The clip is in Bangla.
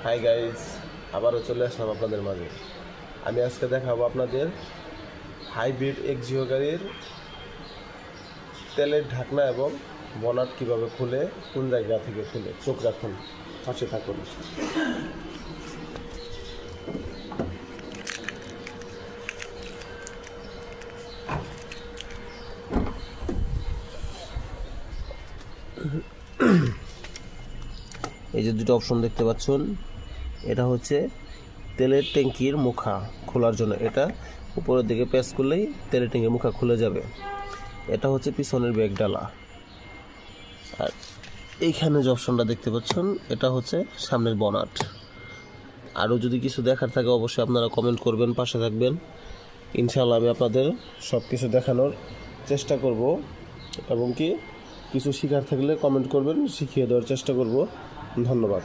হাই গাইস, আবারও চলে আসলাম আপনাদের মাঝে। আমি আজকে দেখাবো আপনাদের হাইব্রিড এক্সিও গাড়ির তেলের ঢাকনা এবং বনাট কিভাবে খুলে, কোন জায়গা থেকে খুলে। চোখ রাখুন, পাশে থাকুন। এই যে দুটো অপশন দেখতে পাচ্ছেন, এটা হচ্ছে তেলের ট্যাঙ্কির মুখা খোলার জন্য। এটা উপরের দিকে প্রেস করলেই তেলের ট্যাঙ্কির মুখা খুলে যাবে। এটা হচ্ছে পিছনের ব্যাগ ডালা। আর এইখানে যে অপশনটা দেখতে পাচ্ছেন, এটা হচ্ছে সামনের বনাট। আরও যদি কিছু দেখার থাকে অবশ্যই আপনারা কমেন্ট করবেন, পাশে থাকবেন। ইনশাআল্লাহ আমি আপনাদের সব কিছু দেখানোর চেষ্টা করব, এবং কি কিছু শেখার থাকলে কমেন্ট করবেন, শিখিয়ে দেওয়ার চেষ্টা করব। ধন্যবাদ।